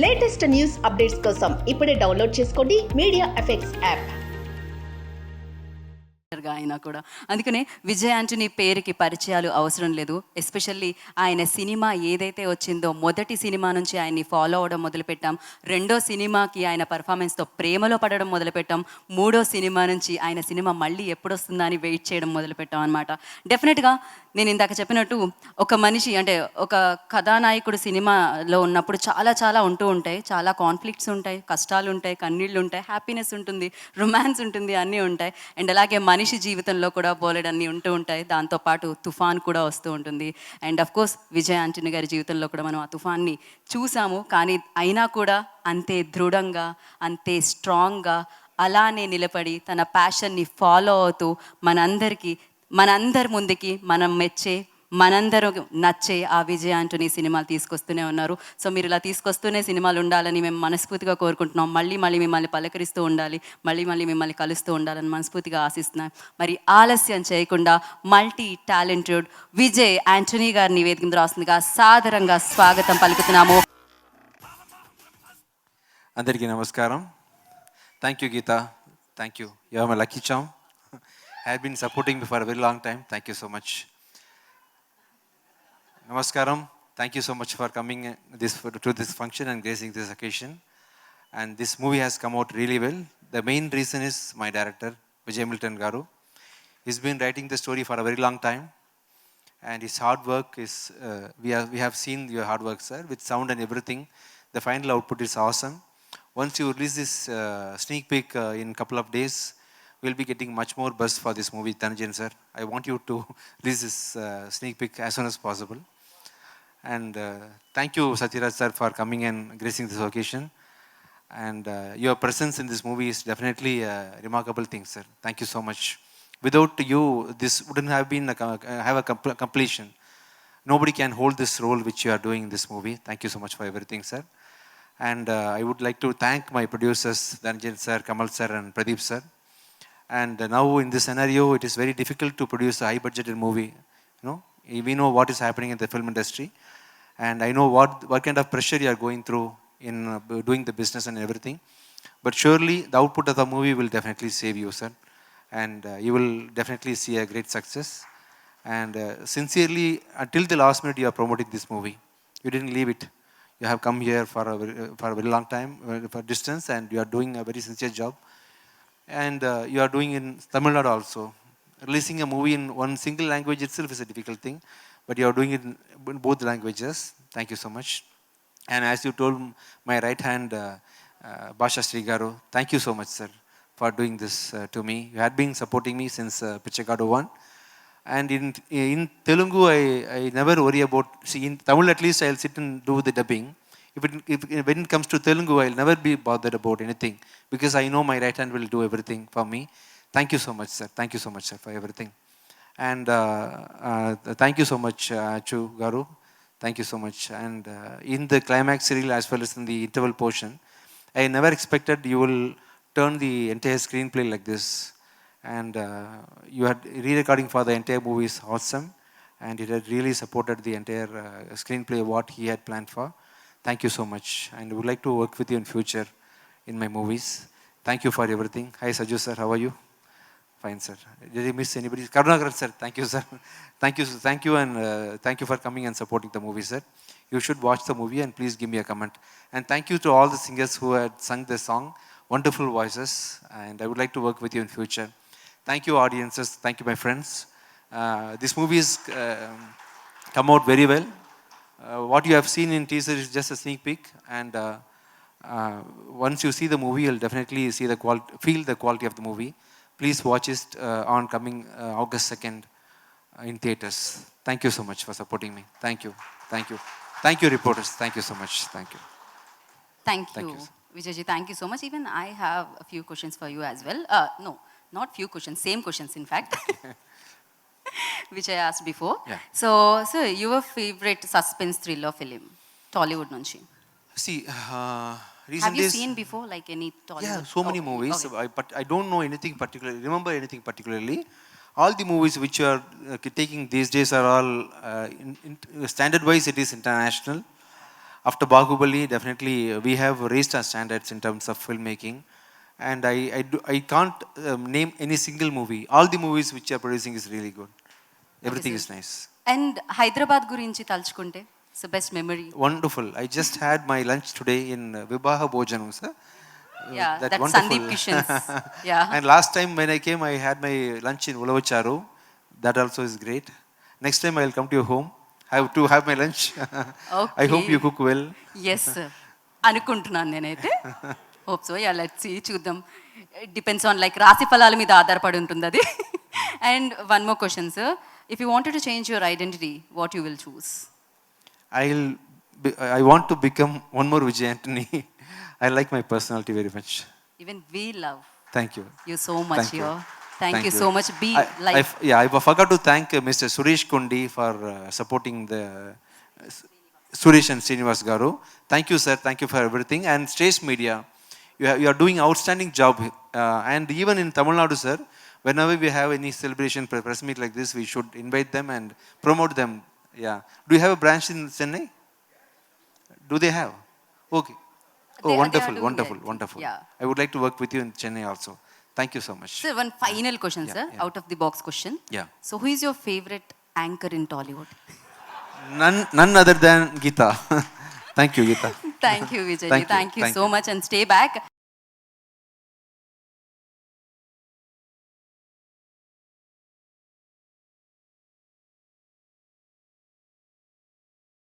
Latest news updates కోసం ఇప్పుడే download చేసుకోండి మీడియా ఎఫెక్ట్స్ యాప్. అయినా కూడా అందుకనే విజయ్ ఆంటనీ పేరుకి పరిచయాలు అవసరం లేదు. ఎస్పెషల్లీ ఆయన సినిమా ఏదైతే వచ్చిందో మొదటి సినిమా నుంచి ఆయన్ని ఫాలో అవడం మొదలుపెట్టాం. రెండో సినిమాకి ఆయన పర్ఫార్మెన్స్తో ప్రేమలో పడడం మొదలుపెట్టాం. మూడో సినిమా నుంచి ఆయన సినిమా మళ్ళీ ఎప్పుడు వస్తుందా అని వెయిట్ చేయడం మొదలుపెట్టాం అనమాట. డెఫినెట్గా నేను ఇందాక చెప్పినట్టు ఒక మనిషి అంటే ఒక కథానాయకుడు సినిమాలో ఉన్నప్పుడు చాలా ఉంటూ ఉంటాయి. చాలా కాన్ఫ్లిక్ట్స్ ఉంటాయి, కష్టాలు ఉంటాయి, కన్నీళ్ళు ఉంటాయి, హ్యాపీనెస్ ఉంటుంది, రొమాన్స్ ఉంటుంది, అన్నీ ఉంటాయి. అండ్ అలాగే మనిషి జీవితంలో కూడా బోలెడన్నీ ఉంటూ ఉంటాయి. దాంతోపాటు తుఫాన్ కూడా వస్తూ ఉంటుంది. అండ్ అఫ్కోర్స్ విజయ్ ఆంటనీ గారి జీవితంలో కూడా మనం ఆ తుఫాన్ని చూసాము. కానీ అయినా కూడా అంతే దృఢంగా, అంతే స్ట్రాంగ్గా అలానే నిలబడి తన ప్యాషన్ని ఫాలో అవుతూ మనందరి ముందుకి మనం మెచ్చే, మనందరూ నచ్చే ఆ విజయ్ ఆంటనీ సినిమాలు తీసుకొస్తూనే ఉన్నారు. సో మీరు ఇలా తీసుకొస్తూనే సినిమాలు ఉండాలని మేము మనస్ఫూర్తిగా కోరుకుంటున్నాం. మళ్ళీ మిమ్మల్ని పలకరిస్తూ ఉండాలి, మళ్ళీ మిమ్మల్ని కలుస్తూ ఉండాలని మనస్ఫూర్తిగా ఆశిస్తున్నాం. మరి ఆలస్యం చేయకుండా మల్టీ టాలెంటెడ్ విజయ్ ఆంటనీ గారిని వేదిక మీద రాస్తుందిగా సాదరంగా స్వాగతం పలుకుతున్నాము. అందరికీ నమస్కారం. Thank you Geetha, thank you. You are my lucky charm. Have been supporting me for a very long time. Thank you so much. Namaskaram. Thank you so much for coming to this function and gracing this occasion. And this movie has come out really well. The main reason is my director, Vijay Milton Garu. He's been writing the story for a very long time. And his hard work is, we have seen your hard work, sir, with sound and everything. The final output is awesome. Once you release this sneak peek in a couple of days, we'll be getting much more buzz for this movie. Dhananjayan sir, I want you to release this sneak peek as soon as possible. And thank you Satyaraj sir for coming and gracing this occasion. And your presence in this movie is definitely a remarkable thing, sir. Thank you so much. Without you, this wouldn't have been completion. Nobody can hold this role which you are doing in this movie. Thank you so much for everything, sir. And I would like to thank my producers, Dhananjayan sir, Kamal sir and Pradeep sir. And now in this scenario, it is very difficult to produce a high-budgeted movie. You know, we know what is happening in the film industry, and I know what kind of pressure you are going through in doing the business and everything. But surely, the output of the movie will definitely save you, sir, and you will definitely see a great success. And sincerely, until the last minute, you are promoting this movie. You didn't leave it. You have come here for a very long time, for distance, and you are doing a very sincere job. And you are doing in Tamil Nadu also. Releasing a movie in one single language itself is a difficult thing, but you are doing it in both languages. Thank you so much. And as you told my right hand, Basha Sri Garu, thank you so much, sir, for doing this to me. You had been supporting me since Pichakadu 1. And in Telugu, I never worry about, see, in Tamil at least I'll sit and do the dubbing. When it comes to Telugu, I'll never be bothered about anything because I know my right hand will do everything for me. Thank you so much, sir. Thank you so much, sir, for everything. And thank you so much, Achu Garu. Thank you so much. And in the climax serial as well as in the interval portion, I never expected you will turn the entire screenplay like this. And you had re-recording for the entire movie is awesome. And it had really supported the entire screenplay what he had planned for. Thank you so much, and I would like to work with you in future in my movies. Thank you for everything. Hi Saju sir, how are you? Fine sir. Did I miss anybody? Karunakaran sir, thank you sir. Thank you, and thank you for coming and supporting the movie, sir. You should watch the movie and please give me a comment. And thank you to all the singers who had sung the song. Wonderful voices, and I would like to work with you in future. Thank you audiences. Thank you my friends. This movie has come out very well. What you have seen in teaser is just a sneak peek, and once you see the movie, you'll definitely see feel the quality of the movie. Please watch it on coming August 2nd in theaters. Thank you so much for supporting me. Thank you reporters. Thank you so much. Thank you. Thank you. Vijayji, thank you so much. Even I have a few questions for you as well. No, not few questions, same questions in fact. Which I asked before. Yeah. So your favorite suspense thriller film, Tollywood nunchi? See, recent Have you days, seen before like any Tollywood? yeah, so many movies. Okay. But I don't know anything particularly. Remember anything particularly? All the movies which you are taking these days are all standard-wise. It is international. after Bahubali, definitely we have raised our standards in terms of filmmaking. And I can't name any single movie. All the movies which you are producing is really good. Everything is nice. And Hyderabad గురించి తలుచుకుంటే so best memory Wonderful. I just had my lunch today in Vibaha Bhojanam, sir. That Sandeep Kishan's yeah And last time when I came, I had my lunch in Ulavacharu. That also is great. Next time I'll come to your home. I have to have my lunch. I hope you cook well. Yes అనుకుంటున్నాను నేనైతే hope so ya let's see చూద్దాం it depends on like రాశి ఫలాల మీద ఆధారపడి ఉంటుంది అది and one more question sir if you wanted to change your identity what you will choose I want to become one more Vijay Antony. I like my personality very much. Even we love Thank you. You so much Thank you. Here thank Thank you you. So much be like I forgot to thank Mr. Suresh Kundi for supporting the Suresh and Srinivas Garu. Thank you, sir. Thank you for everything. And Stace Media, you are doing outstanding job. And even in Tamil Nadu, sir, whenever we have any celebration press meet like this, we should invite them and promote them. Yeah. Do you have a branch in Chennai? Do they have? Okay. Oh, They are wonderful, doing wonderful, it. wonderful. Yeah. I would like to work with you in Chennai also. Thank you so much. Sir one final question Yeah, sir yeah. Out of the box question Yeah. So who is your favourite anchor in Tollywood None other than Geeta. Thank you, Geeta. Thank you Vijay Thank you, thank you thank so you. Much and stay back